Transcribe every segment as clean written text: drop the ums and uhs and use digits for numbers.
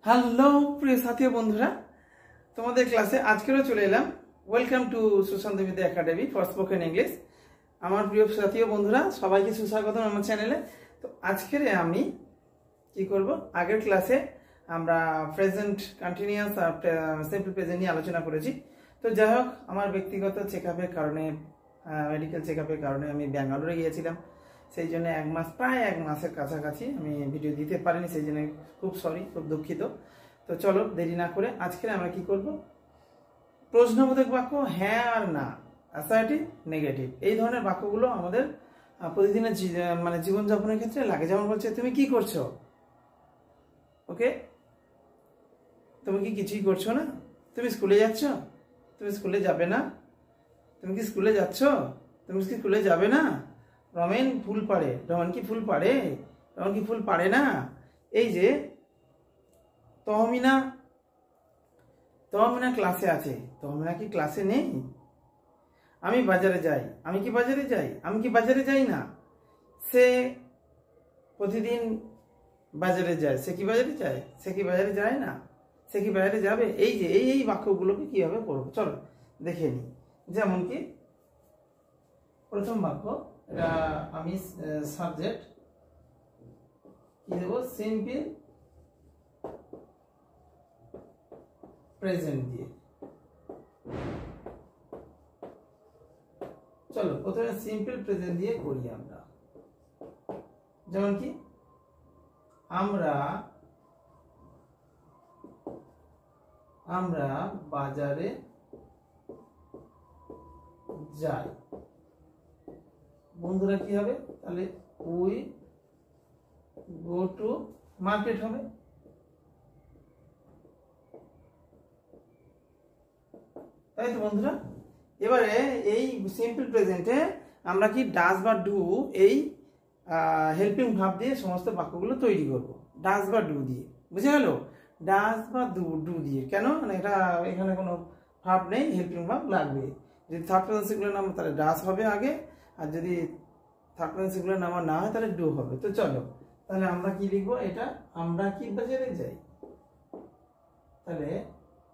Hello প্রিয় সাথী বন্ধুরা, তোমাদের ক্লাসে আজকেরও চলে এলাম। ওয়েলকাম টু সুশান্ত বিদ্যা একাডেমি ফর স্পোকেন ইংলিশ। আমার প্রিয় সাথী বন্ধুরা, সবাইকে সুস্বাগতম আমার চ্যানেলে। তো আজকের আমি কি করব, আগের ক্লাসে আমরা প্রেজেন্ট কন্টিনিউয়াস আর সিম্পল প্রেজেন্ট নিয়ে আলোচনা করেছি। তো যাই হোক, আমার ব্যক্তিগত চেকআপের কারণে, মেডিকেল চেকআপের কারণে আমি ব্যাঙ্গালোরে গিয়েছিলাম। সেই জন্য প্রায় এক মাসের কাছাকাছি আমি ভিডিও দিতে পারিনি, সেই জন্য খুব সরি, খুব দুঃখিত। তো চলো দেরি না করে আজকে আমরা কি করব, প্রশ্নবোধক বাক্য হ্যাঁ আর না, অ্যাসার্টিভ, নেগেটিভ, এই ধরনের বাক্যগুলো আমাদের প্রতিদিনের জীবনযাপনের ক্ষেত্রে লাগে। যেমন বলছে, তুমি কি করছো? ওকে, তুমি কি কিছুই করছো না? তুমি স্কুলে যাচ্ছ? তুমি স্কুলে যাবে না? তুমি কি স্কুলে যাচ্ছ? তুমি কি স্কুলে যাবে না? রমেন ফুল পাড়ে। রমেন কি ফুল পাড়ে? রমেন কি ফুল পাড়ে না? এই যে তহমিনা ক্লাসে আছে, তহমিনা কি ক্লাসে নেই? আমি বাজারে যাই। আমি কি বাজারে যাই? আমি কি বাজারে যাই না? সে প্রতিদিন বাজারে যায়। সে কি বাজারে যায়? সে কি বাজারে যায় না? সে কি বাজারে যাবে? এই যে এই বাক্যগুলোকে কিভাবে পড়বো চলো দেখে নিই। যেমন কি প্রথম বাক্য, এটা আমি সাবজেক্ট কি দেবো, সিম্পল প্রেজেন্ট দিয়ে। চলো প্রথমে সিম্পল প্রেজেন্ট দিয়ে করি আমরা। যেমন কি আমরা বাজারে যাই। বন্ধুরা কি হবে তাহলে? উই গো টু মার্কেট হবে। তাই তো বন্ধুরা। এবারে এই সিম্পল প্রেজেন্টে আমরা কি ডাজ বা ডু, এই হেল্পিং ভার্ব দিয়ে সমস্ত বাক্যগুলো তৈরি করব। ডাজ বা ডু দিয়ে, বুঝে গেল? ডাজ বা ডু দিয়ে। কেন? মানে এটা এখানে কোনো ভার্ব নেই, হেল্পিং ভার্ব লাগবে। যদি থার্ড পারসন সিঙ্গুলার নাম তাহলে ডাজ হবে আগে, আর যদি থার্ড পারসন সিঙ্গুলার নাম না হয় তাহলে ডু হবে। তো চলো তাহলে আমরা কি লিখবো, এটা আমরা কি বাজারে যাই। তাহলে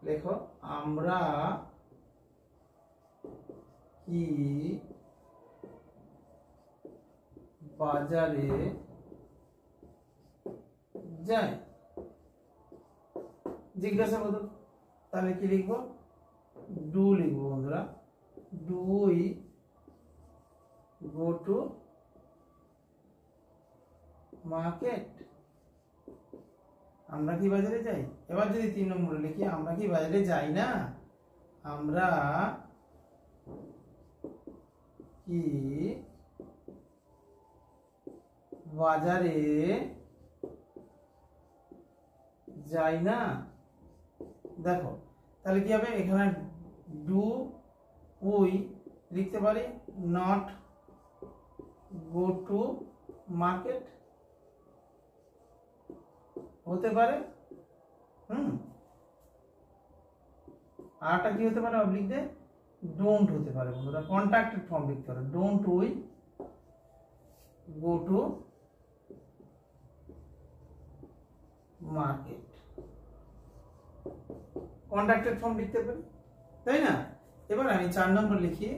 লেখো, আমরা কি বাজারে যাই। জিজ্ঞাসাবাদক, তাহলে কি লিখবো? ডু লিখবো বন্ধুরা। Do we go to market. আমরা কি বাজারে যাই। এবার যদি 3 নম্বরে লিখি, আমরা কি বাজারে যাই না? আমরা কি বাজারে যাই না। দেখো তাহলে কি হবে, এখানে ডু উই লিখতে পারি নট গো টু মার্কেট, হতে পারে। আরটা কি হতে পারে, অবলিক দিয়ে ডোন্ট হতে পারে বন্ধুরা। কন্ট্রাক্টেড ফর্ম লিখতে পারে, don't we go to market. Contracted form লিখতে পারি, তাই না? এবার আমি 4 নম্বর লিখি,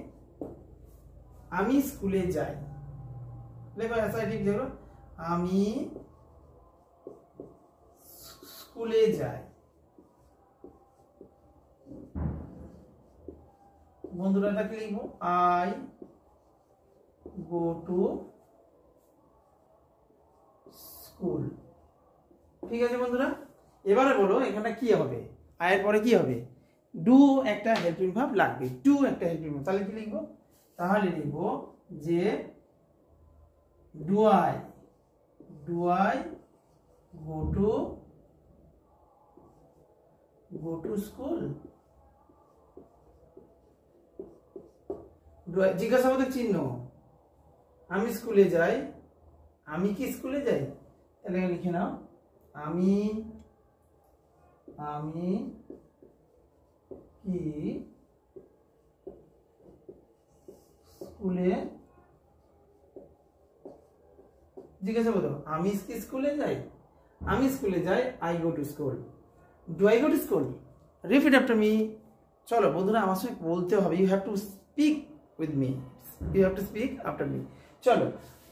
আমি স্কুলে যাই। লেখো অ্যাসার্টিভ, দেখো আমি স্কুলে যাই। বন্ধুরা এটাকে লিখবো, আই গো টু স্কুল। ঠিক আছে বন্ধুরা। এবারে বলো এখানে কি হবে, আয়ের পরে কি হবে? ডু একটা হেল্পিং ভার্ব লাগবে, ডু একটা হেল্পিং ভার্ব। তাহলে কি লিখবো? তাহলে লিখবো যে do I go to school. জিজ্ঞাসাবাদক চিহ্ন, আমি স্কুলে যাই। আমি কি স্কুলে যাই? তাহলে লিখে নাও, আমি কি স্কুলে। জিজ্ঞাসাবাদক, আমি কি স্কুলে যাই? আমি স্কুলে যাই, I go to school. Do I go to school? Repeat after me. চলো বন্ধুরা আমার সঙ্গে বলতে হবে, you have to speak with me, you have to speak after me. চলো,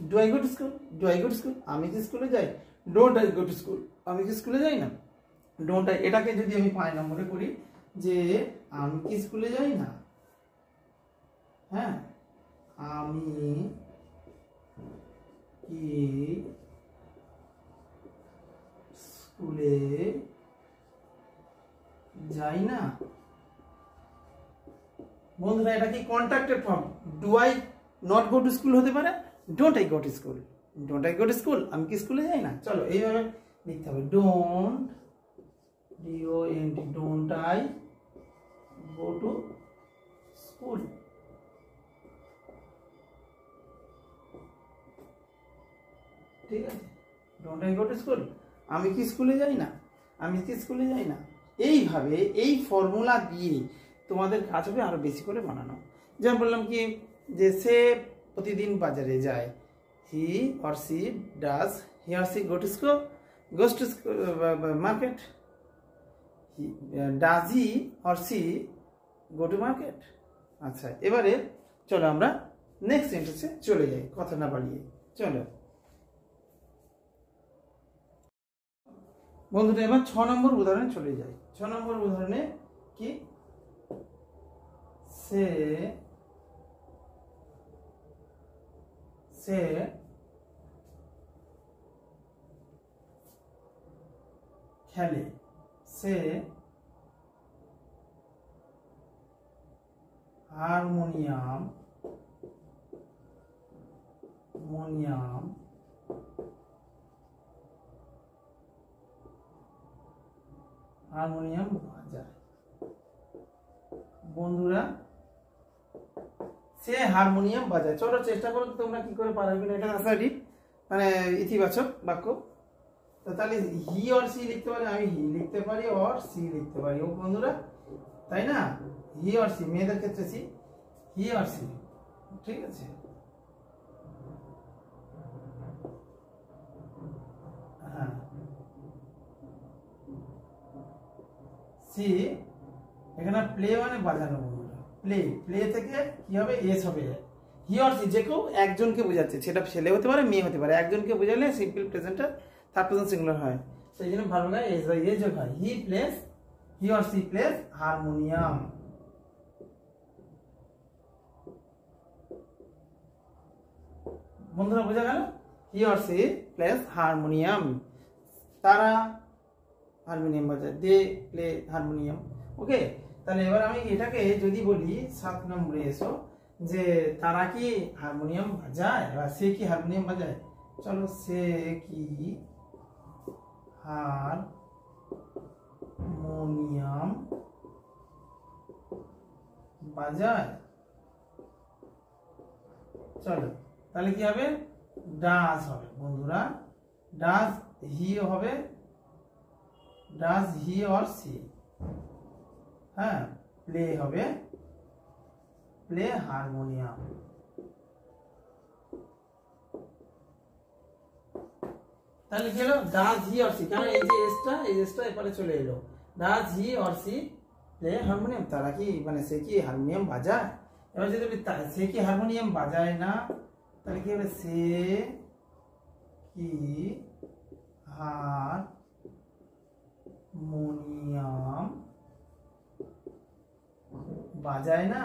do I go to school? Do I go to school? আমি কি স্কুলে যাই? Don't I go to school? আমি কি স্কুলে যাই না? ডোন্ট আই, এটাকে যদি আমি 5 নম্বরে করি যে আমি কি স্কুলে যাই না, হ্যাঁ আমি কি স্কুলে যাই না। বন্ধুরা এটা কি contracted form? Do I not go to school হতে পারে, don't I go to school? Don't I go to school? আমি কি স্কুলে যাই না। চলো এইভাবে লিখতে হবে, don't, DONT, don't I go to school. ঠিক আছে, don't I go to school? আমি কি স্কুলে যাই না, আমি কি স্কুলে যাই না। এইভাবে এই ফর্মুলা দিয়ে তোমাদের কাজ হবে আরো বেশি করে বানানো। যেমন বললাম কি যে সে প্রতিদিন বাজারে যায়, he or she does, he or she go to school, goes to market, does he or she go to market. আচ্ছা এবারে চলো আমরা নেক্সট সেন্টেন্সে চলে যাই, কথা না বাড়িয়ে। চলো বন্ধুরা এবার 6 নম্বর উদাহরণে চলে যাই। 6 নম্বর উদাহরণে কি, সে খেলে, সে হারমোনিয়াম বাজায়। বন্ধুরা সে হারমোনিয়াম বাজায়। চলো চেষ্টা করো তোমরা কি করে পারবে না। এটা আসারি মানে ইতিবাচক বাক্য, তো তাহলে হি অর সি লিখতে পারি, আমি হি লিখতে পারি অর সি লিখতে পারি। ও বন্ধুরা তাই না, হি অর সি, মেয়েদের ক্ষেত্রে সি, হি অর সি। ঠিক আছে, হ্যাঁ সি, এখানে প্লে মানে বাজানো। বন্ধুরা প্লে থেকে কি হবে, এস হবে। হি অর সি যে কেউ একজনকে বোঝাচ্ছে, সেটা ছেলে হতে পারে মেয়ে হতে পারে, একজনকে বোঝালে সিম্পল প্রেজেন্টটা থার্ড পারসন সিঙ্গুলার হয়, সেই জন্য ভালো লাগে এস বাই এ যোগ হয়। He or she plays harmonium. বন্ধুরা বোঝা গেল, he or she plays harmonium, তারা হারমোনিয়াম বাজায়, দে প্লে হারমোনিয়াম। ওকে, তাহলে এবার আমি এটাকে যদি বলি 7 নম্বরে এসো, যে তারা কি হারমোনিয়াম বাজায় বা সে কি হারমোনিয়াম বাজায়। চলো, সে কি হারমোনিয়াম বাজায়। চলো তাহলে কি হবে, ডাজ হবে। বন্ধুরা ডাজ হি হবে, ডাজ হি অর সি, হ্যাঁ প্লে হবে, প্লে হারমোনিয়াম। তাহলে কি হলো, ডাজ হি অর সি, কারণ এই যে এসটা এপারে চলে এলো। Does he or see play harmonium, তারা কি মানে সে কি হারমোনিয়াম বাজায়। এবার যদি সে কি হারমোনিয়াম বাজায় না, তাহলে কি হবে, সে কি হারমোনিয়াম বাজায় না,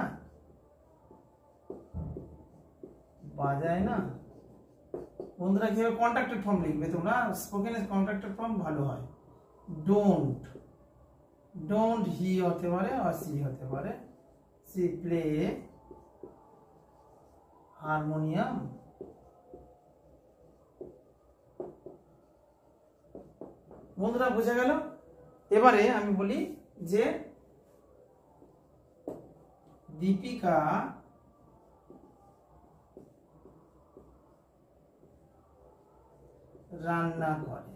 বন্ধুরা কি হবে, কন্ট্রাক্টেড ফর্ম লিখবে তোমরা, স্পোকেন কন্ট্রাক্টেড ফর্ম ভালো হয়। ডোন্ট হি হতে পারে আর সি হতে পারে, সি প্লে হারমোনিয়াম। বন্ধুরা বোঝা গেল। এবারে আমি বলি যে দীপিকা রান্না করে।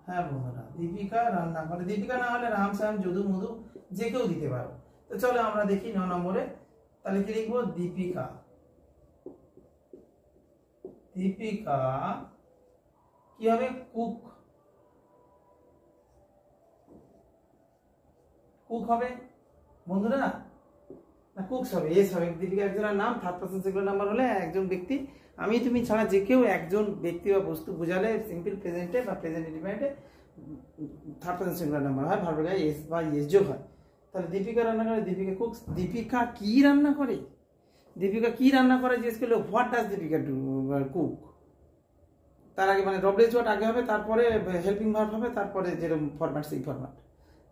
হ্যাঁ বন্ধুরা, দীপিকা রান্না করে। দীপিকা না হলে রাম শ্যাম যদু মধু যে কেউ দিতে পারো। তো চলো আমরা দেখি 9 নম্বরে, তাহলে কি লিখবো, দীপিকা কি হবে, কুক। কুক হবে বন্ধুরা, না কুকস হবে, এস হবে। দীপিকা একজনের নাম, থার্ড পারসন সিঙ্গুলার নাম্বার হলে একজন ব্যক্তি, আমি তুমি ছাড়া যে কেউ একজন ব্যক্তি বা বস্তু বোঝালে সিম্পল প্রেজেন্টে বা প্রেজেন্ট ইন্ডিপেন্ডেন্টে থার্ড পারসন সিঙ্গুলার নাম্বার হয়, ভার্বের গায়ে এস বা এস যোগ হয়। তাহলে দীপিকা রান্না করে, দীপিকা কুকস। দীপিকা কি রান্না করে? দীপিকা কি রান্না করে জিজ্ঞেস করলে what does Deepika do cook, তার আগে মানে ডব্লিউএইচ ওয়ার্ড আগে হবে, তারপরে হেল্পিং ভার্ব হবে, তারপরে যেরকম ফরম্যাট সেই ফরম্যাট।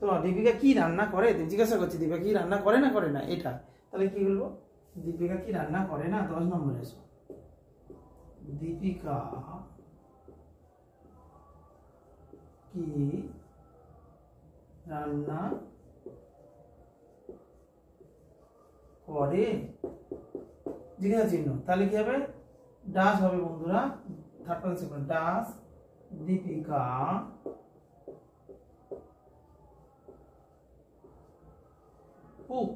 তো দীপিকা কি রান্না করে জিজ্ঞাসা করছি, দীপিকা কি রান্না করে না করে না এটা, তাহলে কি বলবো? দীপিকা কি রান্না করে না, 10 নম্বরে এসো। দীপিকা কি রান্না করে, জিজ্ঞাসা চিহ্ন, তাহলে কি হবে? ডাস হবে বন্ধুরা, থার্ড পারসন সিঙ্গুলার। ডাস দীপিকা কুক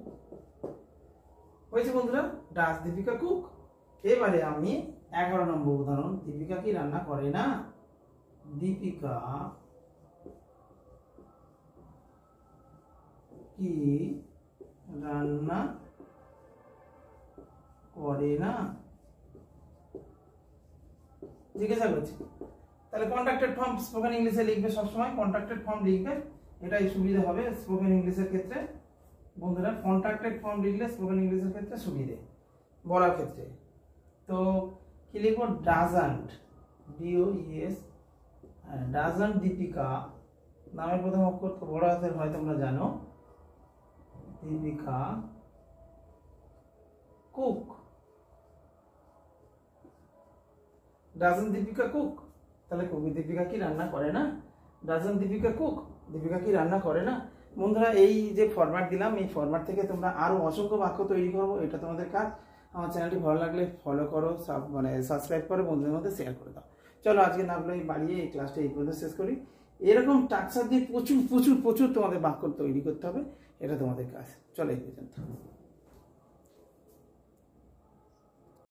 হয়েছে বন্ধুরা, ডাস দীপিকা কুক। এবারে আমি 11 নম্বর উদাহরণ, দীপিকা কি রান্না করে না, দীপিকা কি রান্না করে না, জিজ্ঞাসা করছি। তাহলে কন্ট্রাক্টেড ফর্ম স্পোকেন ইংলিশে লিখবে, সবসময় কন্ট্রাক্টেড ফর্ম লিখবে, এটাই সুবিধা হবে স্পোকেন ইংলিশের ক্ষেত্রে বন্ধুরা। কন্ট্রাক্টেড ফর্ম লিখলে স্পোকেন ইংলিশের ক্ষেত্রে সুবিধে বলার ক্ষেত্রে। তো কি লিখবো? ডাজন্ট, DOES, ডাজন্ট দীপিকা, নামের প্রথম অক্ষর তো বড় হাতের হয় তোমরা জানো, Deepika cook, doesn't Deepika cook. তাহলে দীপিকা কি রান্না করে না, ডাজন্ট দীপিকা কুক, দীপিকা কি রান্না করে না। বন্ধুরা এই যে ফরম্যাট দিলাম, এই ফরম্যাট থেকে তোমরা আরো অসংখ্য বাক্য তৈরি করবো, এটা তোমাদের কাজ। আমার চ্যানেলটি ভালো লাগলে ফলো করো, মানে সাবস্ক্রাইব করো, বন্ধুদের মধ্যে শেয়ার করে দাও। চলো আজকে না বলে বাড়িয়ে এই ক্লাসটা এই পর্যন্ত শেষ করি। এরকম টাকসার দিয়ে প্রচুর প্রচুর প্রচুর তোমাদের বাক্য তৈরি করতে হবে, এটা তোমাদের কাজ। চলো এই পর্যন্ত।